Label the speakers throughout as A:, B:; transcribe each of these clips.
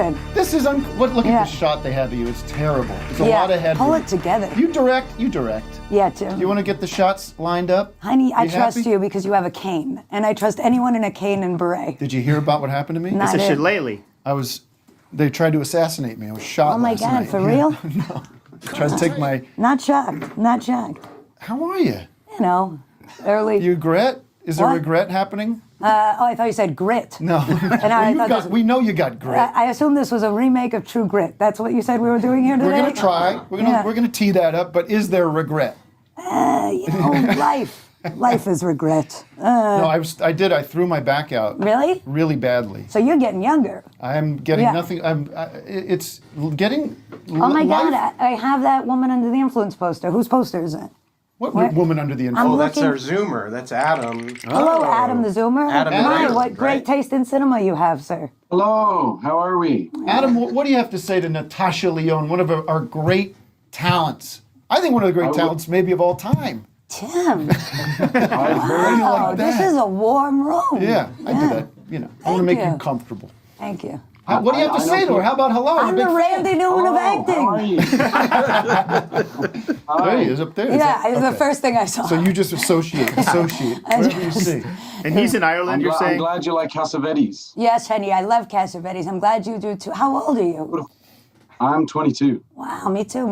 A: it.
B: This is look at the shot they have of you. It's terrible. It's a lot of headroom.
A: Pull it together.
B: You direct.
A: Yeah, too.
B: You want to get the shots lined up?
A: Honey, I trust you because you have a cane. And I trust anyone in a cane and beret.
B: Did you hear about what happened to me?
A: Not
C: It's a
A: it.
C: shillelagh.
B: They tried to assassinate me. I was shot
A: Oh my
B: last
A: God,
B: night.
A: for real?
B: No. Tried to take my...
A: Not shocked.
B: How are you?
A: You know, early.
B: You regret? Is there
A: What?
B: regret happening?
A: I thought you said grit.
B: No.
A: And
B: we know you got grit.
A: I assume this was a remake of True Grit. That's what you said we were doing here today?
B: We're going to try. We're gonna tee that up, but is there regret?
A: Life is regret.
B: No, I did. I threw my back out.
A: Really?
B: Really badly.
A: So you're getting younger.
B: I am getting nothing. It's getting.
A: Oh my God! I have that Woman Under the Influence poster. Whose poster is it?
B: What woman under the influence?
A: I'm
D: Oh, that's
A: looking-
D: our Zoomer. That's Adam.
A: Hello, Adam the Zoomer.
D: Adam the
A: My,
D: Zoomer,
A: what great
D: right.
A: taste in cinema you have, sir.
E: Hello, how are we?
B: Adam, what do you have to say to Natasha Lyonne, one of our great talents? I think one of the great talents maybe of all time.
A: Tim.
B: Wow,
A: Oh, this is a warm room.
B: Yeah, I do that. I want to
A: Thank
B: make
A: you.
B: you comfortable.
A: Thank you.
B: What do you have to say to her? How about hello?
A: I'm the Randy Newman of acting.
E: How are you?
B: There he is up there.
A: Yeah, it was the
B: Okay.
A: first thing I saw.
B: So you just associate, whatever you see.
C: And he's in Ireland, you're
E: I'm
C: saying?
E: glad you like Cassavetes.
A: Yes, honey, I love Cassavetes. I'm glad you do too. How old are you?
E: I'm 22.
A: Wow, me too.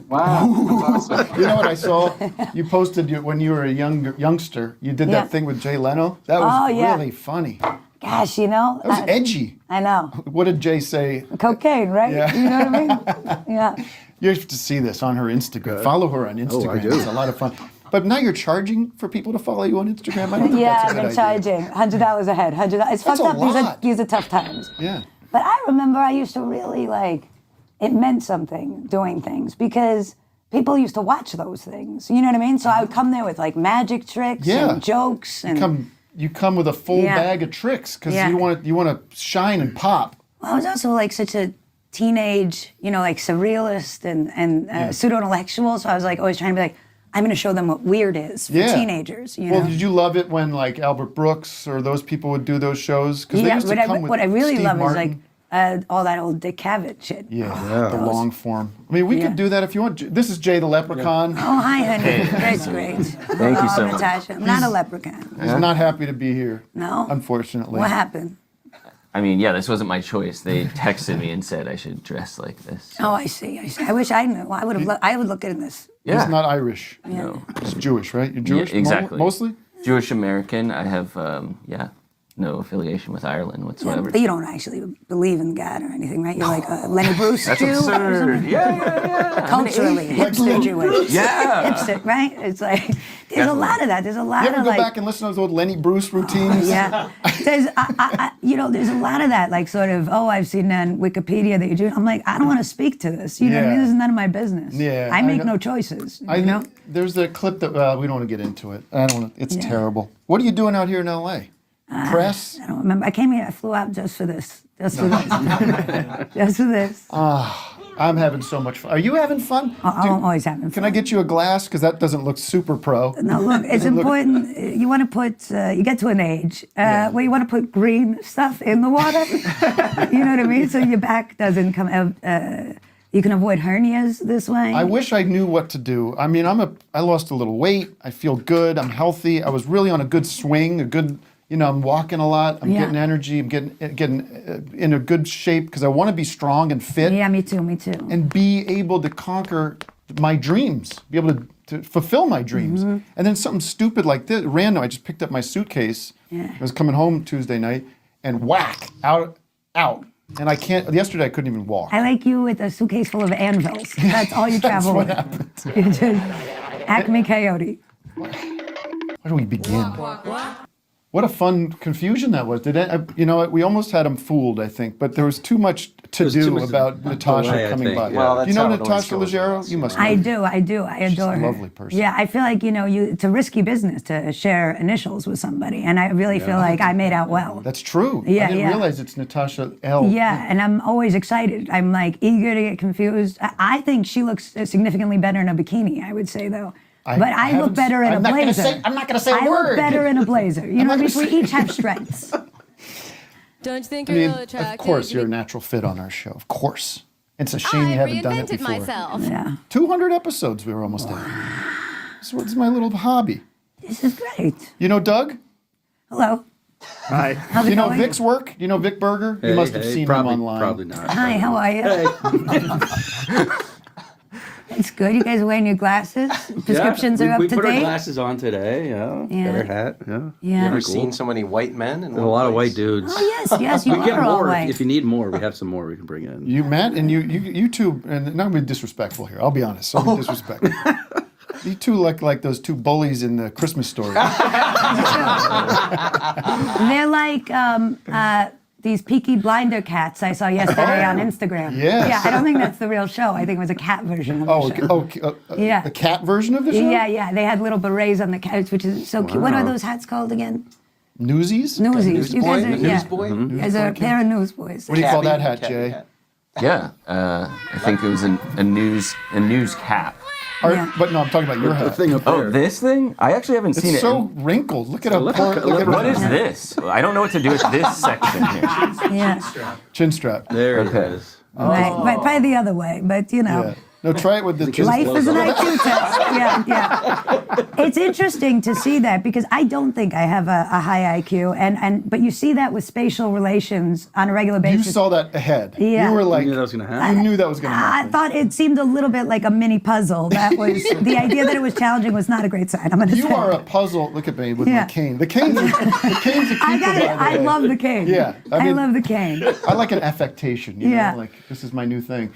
E: Wow, fantastic.
B: You know what I saw? You posted when you were a youngster. You did
A: Yeah.
B: that thing with Jay Leno. That was really funny.
A: Gosh, you know.
B: That was edgy.
A: I know.
B: What did Jay say?
A: Cocaine, right?
B: Yeah.
A: You know what I mean? Yeah.
B: You have to see this on her Instagram. Follow her on Instagram.
F: I do.
B: It's a lot of fun. But now you're charging for people to follow you on Instagram? I don't think
A: Yeah,
B: that's a
A: I've
B: good
A: been
B: idea.
A: charging $100 a head. It's fucked
B: a
A: up.
B: lot.
A: These are tough times.
B: Yeah.
A: But I remember I used to really it meant something doing things because people used to watch those things. You know what I mean? So I would come there with magic tricks and jokes and
B: You come with a full bag of tricks because you want to shine and pop.
A: Well, I was also such a teenage, surrealist and pseudo-intellectual. So I was always trying to be I'm going to show them what weird is for teenagers. You know?
B: Well, did you love it when Albert Brooks or those people would do those shows? Because they used to come with
A: what I really
B: Steve
A: love
B: Martin.
A: is all that old Dick Cavett shit.
B: Yeah, the long form. I mean, we could do that if you want. This is Jay the Leprechaun.
A: Oh, hi, honey. That's great.
F: Thank you so much.
A: Natasha. I'm not a leprechaun.
B: He's not happy to be here.
A: No?
B: Unfortunately.
A: What happened?
F: I mean, yeah, this wasn't my choice. They texted me and said I should dress like this.
A: Oh, I see. I wish I knew. I would look at this.
F: Yeah.
B: He's not Irish.
F: No.
B: He's Jewish, right? You're Jewish?
F: Yeah, exactly.
B: Mostly?
F: Jewish American. I have, no affiliation with Ireland whatsoever.
A: But you don't actually believe in God or anything, right? You're like a Lenny Bruce
F: That's
A: Jew.
F: absurd. Yeah.
A: Culturally, hipster Jewish.
F: Yeah.
A: Hipster, right? It's there's a lot of that. There's a lot
B: You ever
A: of
B: go back and listen to those old Lenny Bruce routines?
A: Yeah. There's, there's a lot of that, I've seen on Wikipedia that you're doing. I'm I don't want to speak to this. You know what I mean? This is none of my business.
B: Yeah,
A: I make
B: know.
A: no choices.
B: I
A: you know?
B: There's a clip that, we don't want to get into it. I don't want to, it's terrible. What are you doing out here in L.A.? Press?
A: I don't remember. I came here, I flew out just for this. Just for this. Just for this.
B: I'm having so much fun. Are you having fun?
A: I'm always having fun.
B: Can I get you a glass? Because that doesn't look super pro.
A: No, look, it's important. You want to put, you get to an age where you want to put green stuff in the water. You know what I mean? So your back doesn't come out. You can avoid hernias this way.
B: I wish I knew what to do. I mean, I lost a little weight. I feel good. I'm healthy. I was really on a good swing, I'm walking a lot. I'm getting energy. I'm getting in a good shape because I want to be strong and fit.
A: Yeah, me too.
B: And be able to conquer my dreams, be able to fulfill my dreams.
A: Mm-hmm.
B: And then something stupid like this, random, I just picked up my suitcase.
A: Yeah.
B: I was coming home Tuesday night and whack, out. And yesterday I couldn't even walk.
A: I like you with a suitcase full of anvils. That's all you travel with.
B: happened.
A: You just Acme Coyote.
B: Where do we begin? What a fun confusion that was. We almost had him fooled, I think, but there was too much to do about Natasha
G: delay, I
B: coming
G: think.
B: by.
D: Well,
B: Do you
D: that's
B: know
D: how it always
B: Natasha
D: goes.
B: Leggero? You must know.
A: I do. I adore
B: a
A: her.
B: lovely person.
A: Yeah, I feel like, it's a risky business to share initials with somebody, and I really feel like I made out well.
B: That's true.
A: Yeah,
B: I didn't
A: yeah.
B: realize it's Natasha L.
A: Yeah, and I'm always excited. I'm eager to get confused. I think she looks significantly better in a bikini, I would say, though. But I look
B: haven't-
A: better in a
B: I'm not gonna
A: blazer.
B: say- I'm not gonna say a
A: I
B: word.
A: look better in a blazer. You know what I mean?
B: not
A: We
B: gonna
A: each have strengths.
C: Don't you think
B: I
C: you're
B: mean,
C: real attractive?
B: of course,
C: You
B: you're a natural fit on our show. Of course. It's a shame you
C: I
B: haven't done it
C: reinvented
B: before.
C: myself.
A: Yeah.
B: 200 episodes we were almost at. So it's my little hobby.
A: This is great.
B: You know Doug?
A: Hello.
G: Hi.
A: How's
B: Do
A: it
B: you know
A: going?
B: Vic's work? Do you know Vic Berger? You must have seen
H: probably,
B: him online.
H: Probably not.
A: Hi, how are you? It's good. You guys are wearing your glasses. Prescriptions are up
H: we
A: to
H: put
A: date.
H: our glasses on today. Yeah.
A: Yeah.
H: Got our hat. Yeah.
A: Yeah.
D: Ever seen so many white men in
H: There's a lot of white dudes.
A: Oh yes, you
H: We get
A: are all
H: more
A: white.
H: if you need more. We have some more we can bring in.
B: You met and you two, and not gonna be disrespectful here. I'll be honest. I'll be disrespectful. You two look like those two bullies in the Christmas Story.
A: They're like these Peaky Blinder cats I saw yesterday on Instagram.
B: Yes.
A: Yeah, I don't think that's the real show. I think it was a cat version of the show.
B: Yeah. The cat version of the show?
A: Yeah. They had little berets on the couch, which is so cute. What are those hats called again?
B: Newsies?
A: Newsies. You guys are,
D: Newsboy?
A: You guys are a pair of newsboys.
B: What do you call that
D: Cabby
B: hat, Jay?
D: hat.
F: Yeah, I think it was a news cap.
A: Yeah.
B: But no, I'm talking about your
H: The
B: hat.
H: thing up there.
F: Oh, this thing? I actually haven't seen
B: It's
F: it.
B: so wrinkled. Look at how
H: Look
B: poor.
H: at-
B: Look at
F: What is this? I don't know what to do with this section here.
A: Yeah.
B: chin strap.
H: There
F: Okay.
H: it is.
A: Right. Probably the other way, but you know.
B: Yeah. No, try it with the chin
A: Life
B: strap.
A: is an IQ test. Yeah. It's interesting to see that because I don't think I have a high IQ, but you see that with spatial relations on a regular
B: You
A: basis.
B: saw that ahead.
A: Yeah.
B: You were like,
H: You knew that was going to happen.
B: you knew that was going to
A: I
B: happen.
A: thought it seemed a little bit like a mini puzzle. That was the idea that it was challenging was not a great sign. I'm going to say.
B: You are a puzzle. Look at me with my
A: Yeah.
B: cane. The cane's a keeper,
A: I got it.
B: by the
A: I
B: way.
A: love the cane.
B: Yeah, I
A: I
B: mean-
A: love the cane.
B: I like an affectation. You
A: Yeah.
B: know, like this is my new thing.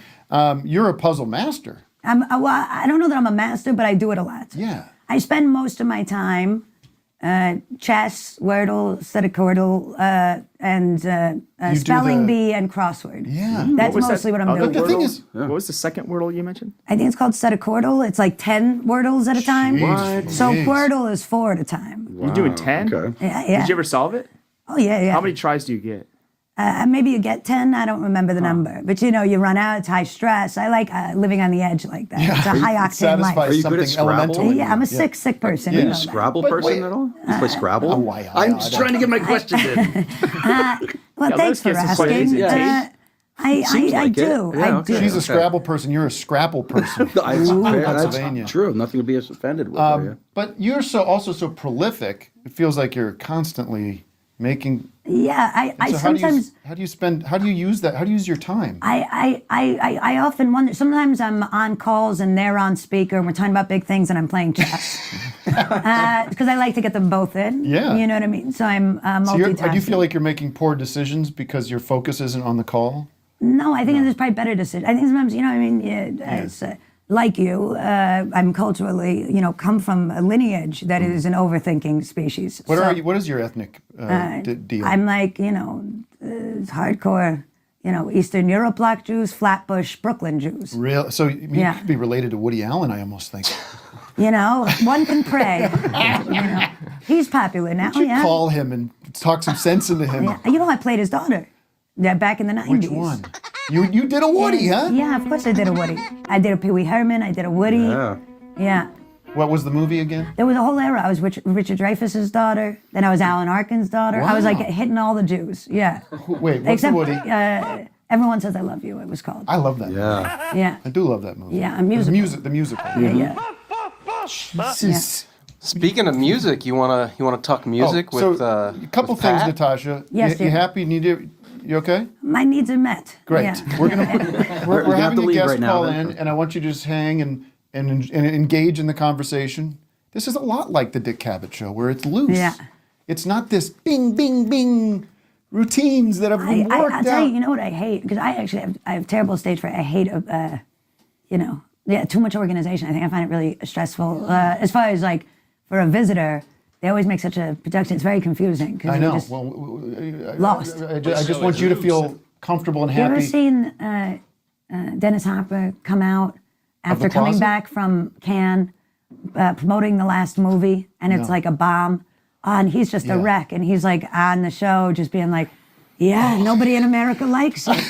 B: You're a puzzle master.
A: Well, I don't know that I'm a master, but I do it a lot.
B: Yeah.
A: I spend most of my time chess, Wordle, Sudoku, and
B: do
A: spelling
B: the-
A: bee and crossword.
B: Yeah.
A: That's
G: was that?
A: mostly what I'm
G: Other
A: doing.
B: But the thing
G: Wordle?
B: is-
G: What was the second Wordle you mentioned?
A: I think it's called Sudoku. It's like 10 Wordles at a time.
B: Jeez,
A: So
B: Louise.
A: Wordle is 4 at a time.
G: You're doing 10?
H: Okay.
A: Yeah.
G: Did you ever solve it?
A: Oh, yeah.
G: How many tries do you get?
A: Maybe you get 10. I don't remember the number. But you run out. It's high stress. I like living on the edge like that. It's a high octane
B: Satisfies
A: life.
H: Are you good at
B: something
H: Scrabble?
B: elemental.
A: Yeah, I'm a sick person.
B: Yeah.
A: You know
H: Are you a
A: that.
H: Scrabble
B: But
H: person
B: wait.
H: at all? You play Scrabble?
B: why-
H: I'm just trying to get my questions in.
A: Well,
G: Yeah,
A: thanks for
G: let's get some questions
A: asking.
G: in.
A: I
H: Seems like it.
A: do.
H: Yeah,
A: I
H: okay.
A: do.
B: She's a Scrabble person. You're a Scrabble person. Pennsylvania.
H: That's true. Nothing to be offended with. there,
B: But you're also so prolific. It feels like you're constantly making.
A: Yeah, I
B: So
A: sometimes.
B: how do you use that? How do you use your time?
A: I often wonder. Sometimes I'm on calls and they're on speaker, and we're talking about big things, and I'm playing chess because I like to get them both in.
B: Yeah.
A: You know what I mean. So I'm
B: So
A: multitasking.
B: do you feel like you're making poor decisions because your focus isn't on the call?
A: No, I think there's probably better decisions. I think sometimes, I mean, it's, like you, I'm culturally, come from a lineage that is an overthinking species.
B: What
A: So,
B: are you? What is your ethnic deal?
A: I'm like, hardcore, Eastern Europe black Jews, Flatbush Brooklyn Jews.
B: Real. So you
A: Yeah.
B: could be related to Woody Allen. I almost think.
A: One can pray. He's popular now.
B: You
A: Yeah.
B: call him and talk some sense into him.
A: Yeah. I played his daughter. Yeah, back in the 90s.
B: Which one? You did a Woody, huh?
A: Yeah, of course I did a Woody. I did a Pee Wee Herman. I did a Woody.
H: Yeah.
A: Yeah.
B: What was the movie again?
A: There was a whole era. I was Richard Dreyfuss's daughter. Then I was Alan Arkin's daughter. I was like
B: Wow.
A: hitting all the Jews. Yeah.
B: Wait, what's
A: Except
B: the Woody?
A: Everyone Says I Love You. It was called.
B: I love that.
H: Yeah.
A: Yeah.
B: I do love that movie.
A: Yeah, a musical.
B: The musical.
A: Yeah.
B: Jesus.
D: Speaking of music, you wanna talk music
B: so
D: with
B: a couple
D: with
B: things,
D: Pat?
B: Natasha.
A: Yes,
B: You
A: dear.
B: happy? You okay?
A: My needs are met.
B: Great.
A: Yeah.
B: We're gonna we're
H: have
B: having
H: to
B: a
H: leave
B: guest
H: right now,
B: call
H: then.
B: in, and I want you to just hang and engage in the conversation. This is a lot like the Dick Cavett show, where it's loose.
A: Yeah.
B: It's not this bing, bing, bing routines that have been worked
A: I'll tell
B: out.
A: you, what I hate? Because I actually have terrible stage fright. I hate, too much organization. I think I find it really stressful. As far as like, for a visitor, they always make such a production. It's very confusing. 'Cause
B: I
A: you're
B: know.
A: just
B: Well,
A: lost.
B: I just want you to feel comfortable and
A: You ever
B: happy.
A: seen Dennis Hopper come out after
B: the
A: coming
B: closet?
A: back from Cannes, promoting the last movie, and it's
B: No.
A: like a bomb? And he's just a
B: Yeah.
A: wreck, and he's like on the show just being like, yeah, nobody in America likes it.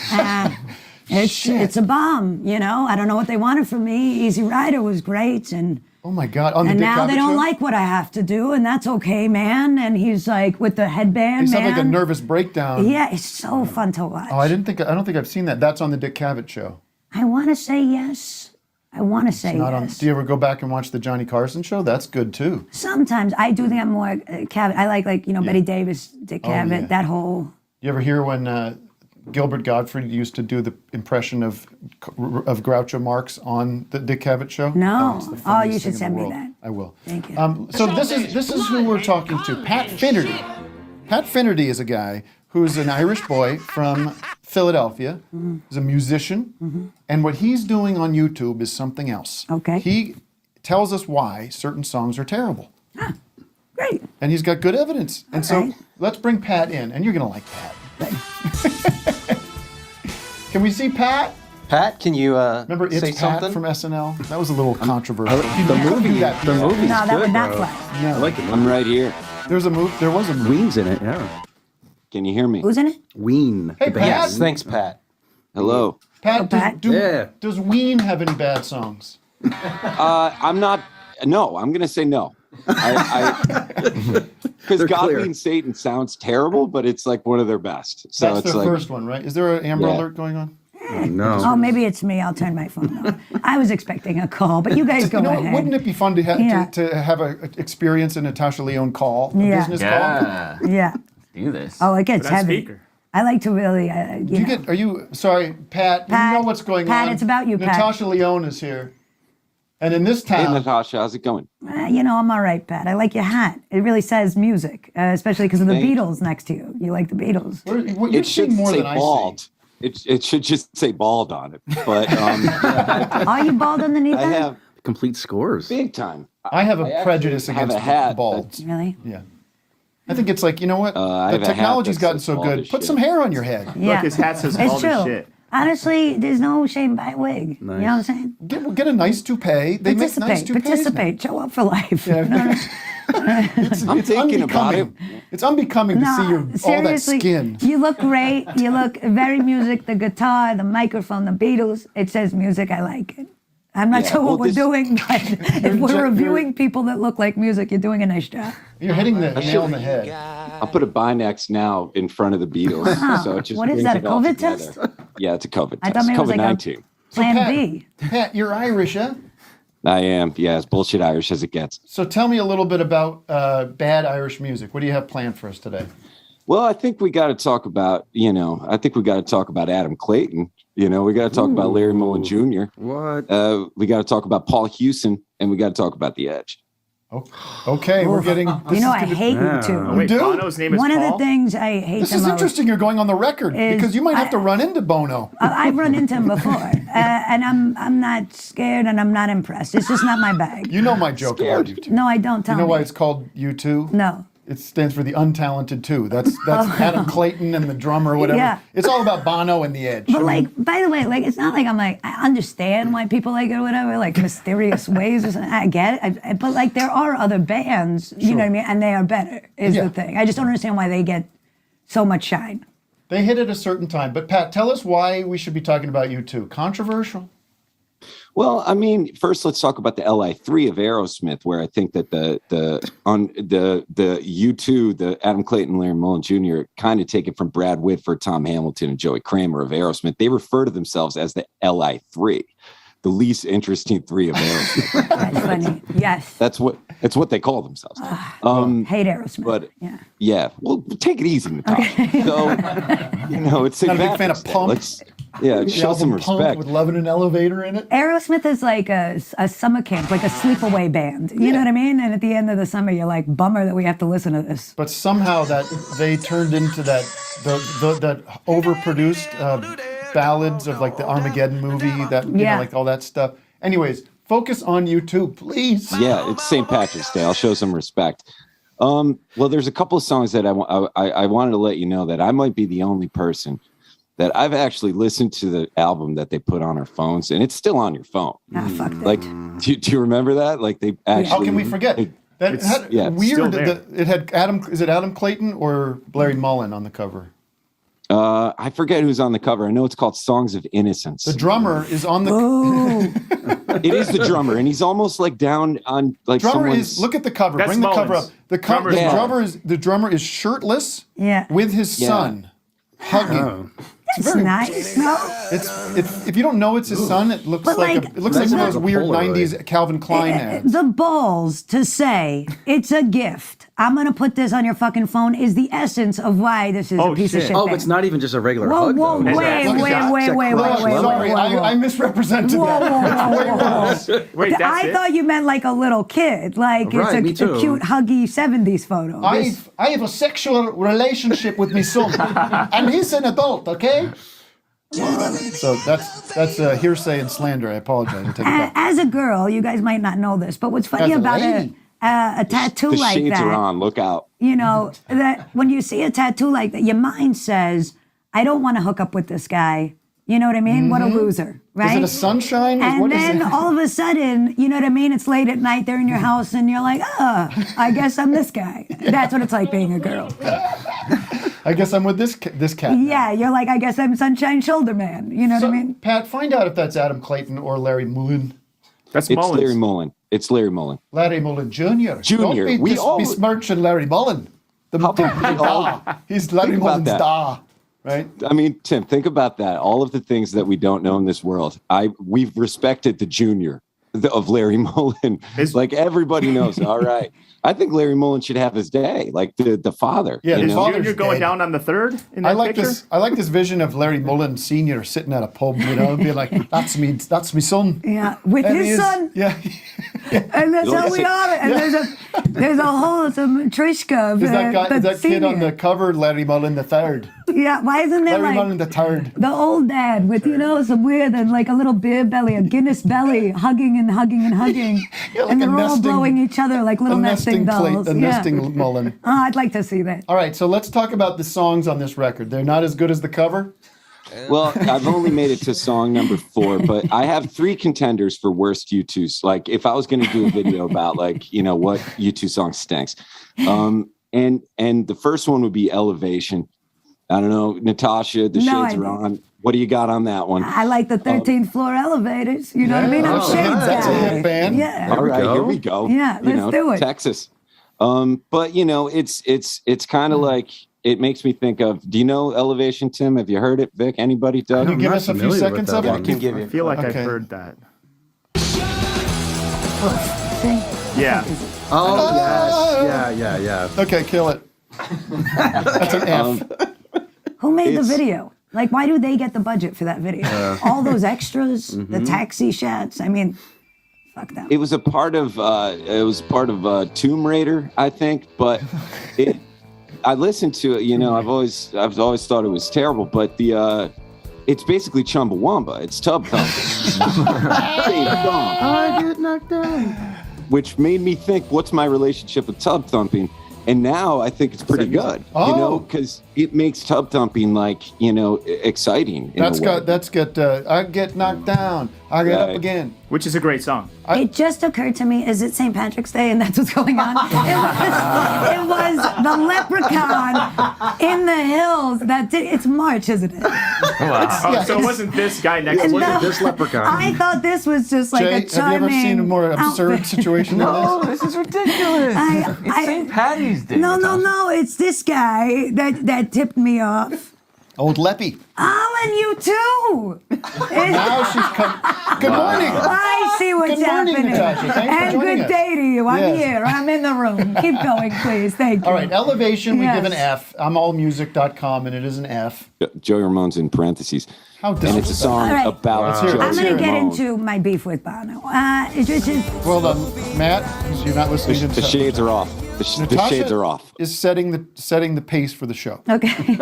A: It's a bomb, I don't know what they wanted from me. Easy Rider was great, and
B: Oh my God! On the
A: And
B: Dick
A: now
B: Cavett
A: they don't
B: show?
A: like what I have to do, and that's okay, man. And he's like with the headband,
B: He sounds
A: man.
B: like a nervous breakdown.
A: Yeah, it's so fun to watch.
B: Oh, I don't think I've seen that. That's on the Dick Cavett show.
A: I want to say yes. I want to say
B: Not on.
A: yes.
B: Do you ever go back and watch the Johnny Carson show? That's good too.
A: Sometimes I do think I'm more Cavett. I like Betty Davis, Dick Cavett,
B: yeah.
A: that whole.
B: You ever hear when Gilbert Gottfried used to do the impression of Groucho Marx on the Dick Cavett show?
A: No.
B: It's the
A: Oh,
B: funniest
A: you should
B: thing in
A: send
B: the
A: me
B: world.
A: that.
B: I will.
A: Thank you.
B: So this is who we're talking to. Pat Finnerty. Pat Finnerty is a guy who's an Irish boy from Philadelphia. He's a musician, and what he's doing on YouTube is something else.
A: Okay.
B: He tells us why certain songs are terrible,
A: Great.
B: and he's got good evidence. And so
A: Okay.
B: let's bring Pat in, and you're gonna like Pat. Can we see Pat?
D: Pat, can you
B: Remember, it's
D: say
B: Pat
D: something?
B: from SNL. That was a little controversial.
H: The
B: Don't
H: movie,
B: do that.
H: the movie's
A: No, that
H: good,
A: would not
H: bro.
A: fly.
H: I like it.
C: I'm right here.
B: There was a
H: Ween's in it, yeah.
C: Can you hear me?
A: Who's in it?
H: Ween.
B: Hey,
H: the band.
D: Yes, thanks, Pat.
C: Hello.
B: Pat,
A: Pat?
B: does Ween have any bad songs?
C: I'm not. No, I'm gonna say no. Because
H: They're
C: God
H: clear.
C: Means Satan sounds terrible, but it's like one of their best. So
B: That's
C: it's
B: their
C: like
B: first one, right? Is there an Amber
C: Yeah.
B: Alert going on?
H: No.
A: Oh, maybe it's me. I'll turn my phone off. I was expecting a call, but you guys go
B: You know,
A: ahead.
B: wouldn't it be fun to,
A: Yeah.
B: to have a experience a Natasha Lyonne call, a
A: Yeah.
B: business call?
F: Yeah.
A: Yeah.
F: Do this.
A: Oh, it gets
G: Put on
A: heavy.
G: speaker.
A: I like to really,
B: Are you sorry, Pat?
A: Pat,
B: you know what's going
A: Pat,
B: on.
A: it's about you, Pat.
B: Natasha Lyonne is here, and in this
C: hey
B: town,
C: Natasha, how's it going?
A: I'm all right, Pat. I like your hat. It really says music, especially because of the
C: Thank you.
A: Beatles next to you. You like the Beatles.
B: you're
C: It should
B: seeing more
C: say
B: than I
C: bald.
B: see.
C: It should just say bald on it. But
A: Are you bald underneath
C: I
A: that?
C: have
H: Complete scores.
C: big time.
B: I have a
C: actually
B: prejudice
C: have
B: against
C: a hat
B: balds.
A: Really?
B: Yeah. I think it's like, you know what?
C: I
B: The
C: have a hat
B: technology's
C: that
B: gotten
C: says
B: so
C: bald
B: good.
C: as
B: Put
C: shit.
B: some hair on your head.
A: Yeah.
G: Look, his hat says
A: It's
G: bald as
A: true.
G: shit.
A: Honestly, there's no shame by a wig. You know what I'm saying?
B: Get a nice toupee. They make nice toupees.
A: Participate. Show up for life.
B: Yeah.
A: You know?
C: I'm thinking about it.
B: It's unbecoming to see all that
A: seriously,
B: skin.
A: you look great. You look very music. The guitar, the microphone, the Beatles. It says music. I like it. I'm not
C: Yeah,
A: sure what
C: well,
A: we're
C: this-
A: doing, but if we're reviewing people that look like music, you're doing a nice job.
B: You're hitting the nail on the head.
C: I'll put a Binex now in front of the Beatles. So it just
A: What is
C: brings
A: that,
C: it
A: a
C: all
A: COVID
C: together.
A: test?
C: Yeah, it's a COVID
A: I
C: test.
A: thought maybe it was like a
C: COVID-19.
A: Plan
B: Pat,
A: B.
B: Pat, you're Irish, huh?
C: I am. Yeah, as bullshit Irish as it gets.
B: So tell me a little bit about bad Irish music. What do you have planned for us today?
C: Well, I think we got to talk about, Adam Clayton. We got to talk about Larry Mullen Jr.
H: What?
C: We got to talk about Paul Houston, and we got to talk about The Edge.
B: Oh, okay, we're getting.
A: You know, I hate you
H: Yeah.
A: two.
G: Wait,
B: do?
G: Bono's name is
A: One of
G: Paul?
A: the things I hate
B: This
A: the
B: is
A: most.
B: interesting. You're going on the record
A: Is-
B: because you might have to run into Bono.
A: I've run into him before, and I'm not scared, and I'm not impressed. It's just not my bag.
B: You know my joke
C: Scared.
B: about you two.
A: No, I don't tell
B: You know
A: me.
B: why it's called U2?
A: No.
B: It stands for the untalented two. That's Adam Clayton and the drummer, or whatever.
A: Yeah.
B: It's all about Bono and the Edge.
A: But by the way, it's not like I'm like, I understand why people like it or whatever, like mysterious ways or something. I get it. But there are other bands, you know what I mean? And they are better, is
B: Yeah.
A: the thing. I just don't understand why they get so much shine.
B: They hit at a certain time. But Pat, tell us why we should be talking about U2. Controversial?
C: Well, I mean, first let's talk about the LI3 of Aerosmith, where I think that the U2, the Adam Clayton, Larry Mullen Jr. kind of take it from Brad Whitford, Tom Hamilton, and Joey Kramer of Aerosmith. They refer to themselves as the LI3, the least interesting three of Aerosmith.
A: That's funny. Yes.
C: It's what they call themselves.
A: Hate Aerosmith.
C: But
A: yeah.
C: yeah, well, take it easy, Natasha. So, it's St.
B: Not a big fan of
C: Patrick's Day.
B: Pump?
C: Yeah,
B: The
C: show some
B: album Punk
C: respect.
B: with Love in an Elevator in it?
A: Aerosmith is like a summer camp, like a sleepaway band. You know what I mean? And at the end of the summer, you're like, bummer that we have to listen to this.
B: But somehow that they turned into that overproduced ballads of like the Armageddon movie, that like all that stuff. Anyways, focus on U2, please.
C: Yeah, it's St. Patrick's Day. I'll show some respect. Well, there's a couple of songs that I wanted to let you know that I might be the only person that I've actually listened to the album that they put on our phones, and it's still on your phone.
A: Ah, fuck that.
C: Like, do you remember that? Like, they actually.
B: How can we forget? That had
C: yeah,
B: weird.
G: still there.
B: It had Adam. Is it Adam Clayton or Larry Mullen on the cover?
C: I forget who's on the cover. I know it's called Songs of Innocence.
B: The drummer is on the.
A: Ooh.
C: It is the drummer, and he's almost like down on like
B: Drummer
C: someone's.
B: is. Look at the cover.
G: That's
B: Bring the cover up.
G: Mullins.
B: The drummer is shirtless.
A: Yeah.
B: With his son, hugging.
H: Oh.
A: That's nice. No?
B: It's if you don't know it's his son, it looks
A: But
B: like,
A: like-
B: it looks like one of those
H: Like a
B: weird
H: Polaroid.
B: '90s Calvin Klein ads.
A: The balls to say it's a gift. I'm gonna put this on your fucking phone is the essence of why this is
G: Oh,
A: a piece of
G: shit.
A: shit.
H: Oh,
A: band.
H: it's not even just a regular
A: Whoa,
H: hug,
A: whoa,
H: though.
A: wait,
G: Look at
A: wait,
G: that.
A: wait,
G: It's a
A: wait,
G: crush.
A: wait, wait,
B: Sorry,
A: wait,
B: I misrepresented
A: Whoa,
B: that.
A: whoa, whoa,
B: Way
A: whoa,
B: worse.
G: Wait, that's
A: I
G: it?
A: thought you meant like a little kid, like
H: Right, me
A: it's a
H: too.
A: cute, huggy '70s photo. This-
B: I have a sexual relationship with my son, and he's an adult. Okay. So that's hearsay and slander. I apologize. I take it back.
A: As a girl, you guys might not know this, but what's funny
B: As a
A: about
B: lady.
A: a tattoo
C: the
A: like
C: shades
A: that,
C: are on. Look out.
A: you know, that when you see a tattoo like that, your mind says, "I don't want to hook up with this guy." You know what I mean? What a loser, right?
B: Is it a sunshine?
A: And
B: What is
A: then
B: it?
A: all of a sudden, you know what I mean? It's late at night, they're in your house, and you're like, I guess I'm this guy. That's what it's like being a girl.
B: I guess I'm with this cat.
A: Yeah, you're like, I guess I'm Sunshine Shoulder Man. You know what I mean?
B: Pat, find out if that's Adam Clayton or Larry Mullen.
G: That's
C: It's
G: Mullins.
C: Larry Mullen. It's Larry Mullen.
B: All Mullen Jr.
C: Jr.
B: Don't be
C: We all-
B: besmirching Larry Mullen.
C: How about we all-
B: He's Larry
C: Think about
B: Mullen's
C: that.
B: da, right?
C: I mean, Tim, think about that. All of the things that we don't know in this world. We've respected the junior of Larry Mullen. Like everybody knows. All right. I think Larry Mullen should have his day, like the father.
B: Yeah,
C: you
B: the
C: know?
B: father-
G: Junior going
B: dead.
G: down on the third in that
B: I like
G: picture?
B: this. I like this vision of Larry Mullen Senior sitting at a pub, you know, and being like, "That's me. That's me son."
A: Yeah, with
B: And he
A: his
B: is-
A: son.
B: Yeah.
A: And that's how we
C: Listen.
A: are. And there's a whole some Trishka.
B: Is that guy? Is that kid on
A: senior.
B: the cover? Larry Mullen the third.
A: Yeah, why isn't there
B: Larry
A: like
B: Mullen the third.
A: the old dad with, you know, some weird and like a little beer belly, a Guinness belly, hugging and hugging and hugging.
B: Yeah, like
A: and
B: a
A: they're all
B: nesting-
A: blowing each other like little
B: A
A: nesting
B: nesting
A: dolls.
B: plate. A nesting Mullen.
A: Oh, I'd like to see that.
B: All right, so let's talk about the songs on this record. They're not as good as the cover.
C: Well, I've only made it to song number 4, but I have 3 contenders for worst U2s. Like, if I was going to do a video about, like, you know, what U2 song stinks, and the first one would be Elevation. I don't know, Natasha, the
A: No
C: shades
A: idea.
C: are on. What do you got on that one?
A: I like the 13th floor elevators. You know what I mean? I'm
H: Oh,
A: shades
H: nice.
B: That's a
A: guy.
B: hit band.
A: Yeah.
C: All
H: we
C: right,
H: go.
C: here we go.
A: Yeah,
C: You
A: let's
C: know,
A: do it.
C: Texas. But you know, it's kind of like it makes me think of. Do you know Elevation, Tim? Have you heard it, Vic? Anybody, Doug?
B: Can you give
H: not
B: us a few
H: familiar with
B: seconds
H: that
B: of it?
H: one.
D: I can give
G: I
D: you.
G: feel like
B: Okay.
G: I've heard that.
A: See?
G: Yeah.
H: Oh, yes. Yeah.
B: Okay, kill it. That's an F.
A: Who made the
C: It's-
A: video? Like, why do they get the budget for that video? All those extras, the taxi shots. I mean, fuck them.
C: It was a part of Tomb Raider, I think, but I listened to it. You know, I've always thought it was terrible, but it's basically Chumbawamba. It's tub thumping. Same song.
H: I get knocked down.
C: Which made me think, what's my relationship with tub thumping? And now I think it's pretty good, you know,
B: Oh.
C: because it makes tub thumping like, you know, exciting. in a way.
B: That's got. I get knocked down. I get up
C: Right.
B: again.
G: Which is a great song.
A: It just occurred to me, is it St. Patrick's Day and that's what's going on? It was the leprechaun in the hills that did, it's March, isn't it?
G: Oh, so it wasn't this guy next to
A: No.
G: you.
H: This leprechaun.
A: I thought this was just like
B: Jay,
A: a
B: have you
A: charming
B: ever seen a more absurd
A: outfit.
B: situation than
F: Oh,
B: this?
F: this is ridiculous. It's St. Patty's Day.
A: No,
F: Natasha.
A: no, it's this guy that tipped me off.
B: Old Leppy.
A: Oh, and you too.
B: Now she's come. Good morning.
A: I see what's
B: Good morning,
A: happening.
B: Natasha. Thanks for
A: And
B: joining
A: good
B: us.
A: day to you. I'm
B: Yes.
A: here. I'm in the room. Keep going, please. Thank you.
B: All right, Elevation, we give an
A: Yes.
B: F. I'm allmusic.com, and it is an F.
C: Joey Ramone's in parentheses.
B: How
C: And it's a
B: disrespectful.
C: song
A: All right.
C: about
B: Let's hear it.
C: Joey
A: I'm going to get
C: Ramone.
A: into my beef with Bono. It's just,
B: Well done, Matt. You're not listening to
C: The shades are off. The shades are off.
B: Is setting the pace for the show.
A: okay.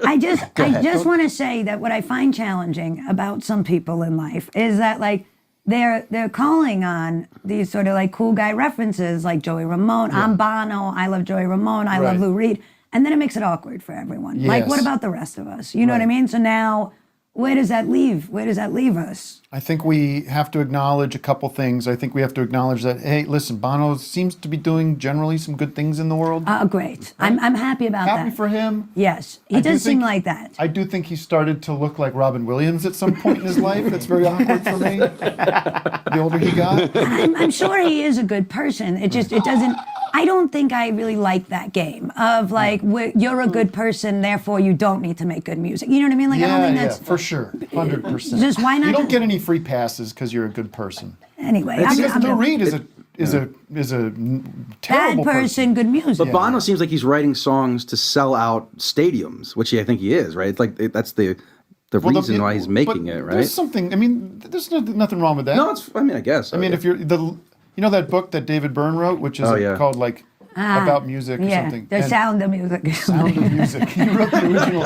A: I just
B: ahead.
A: want to say that what I find challenging about some people in life is that like they're calling on these sort of like cool guy references like Joey Ramone. I'm Bono. I love Joey Ramone. I love
B: Right.
A: Lou Reed. And then it makes it awkward for everyone. Like,
B: Yes.
A: what about the rest of us? You know what I
B: Right.
A: mean? So now, where does that leave? Where does that leave us?
B: I think we have to acknowledge a couple things. I think we have to acknowledge that, hey, listen, Bono seems to be doing generally some good things in the world.
A: Great. I'm happy about that.
B: Happy for him.
A: Yes, he
B: I do
A: does seem
B: think-
A: like that.
B: I do think he started to look like Robin Williams at some point in his life. That's very awkward for me. The older he got.
A: I'm sure he is a good person. It doesn't. I don't think I really like that game of like you're a good person, therefore you don't need to make good music. You know what I mean? Like I don't think that's
B: for sure, 100%.
A: Just why not
B: You don't
A: just-
B: get any free passes because you're a good person.
A: anyway.
B: Because Lou Reed is a
A: bad
B: terrible
A: person, good music.
H: But Bono seems like he's writing songs to sell out stadiums, which I think he is, right? It's like that's the reason why he's making it, right?
B: There's something. I mean, there's nothing wrong with that.
H: No, I mean, I guess.
B: I mean, if you're you know that book that David Byrne wrote, which is called like about music or
A: yeah,
B: something.
A: the sound of music.
B: Sound of Music. He wrote the original.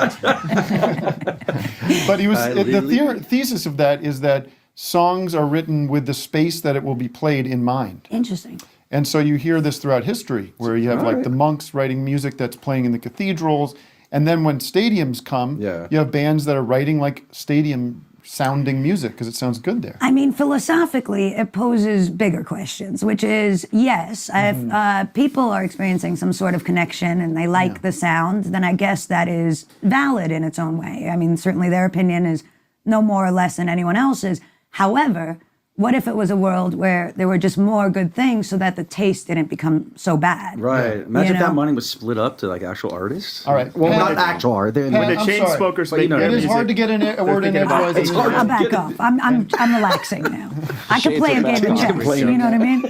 B: But he was the thesis of that is that songs are written with the space that it will be played in mind.
A: Interesting.
B: And so you hear this throughout history, where you have like the monks writing music that's playing in the cathedrals, and then when stadiums come, you have bands that are writing like stadium sounding music because it sounds good there.
A: I mean, philosophically, it poses bigger questions, which is, yes, if people are experiencing some sort of connection and they like the sound, then I guess that is valid in its own way. I mean, certainly their opinion is no more or less than anyone else's. However, what if it was a world where there were just more good things so that the taste didn't become so bad?
H: Right. Imagine if
A: know?
H: that money was split up to like actual artists.
B: All right.
H: Well,
B: Pat,
H: not actual art.
G: When the
B: I'm sorry,
G: Chainsmokers
H: but you
G: make
H: know
G: their
B: It is
G: music,
B: hard to get a word in edgewise.
G: It's hard
A: I'll back off. I'm relaxing now. I could
C: Shades
A: play a
C: of
A: game of
C: Batman.
A: chess. You know what I mean?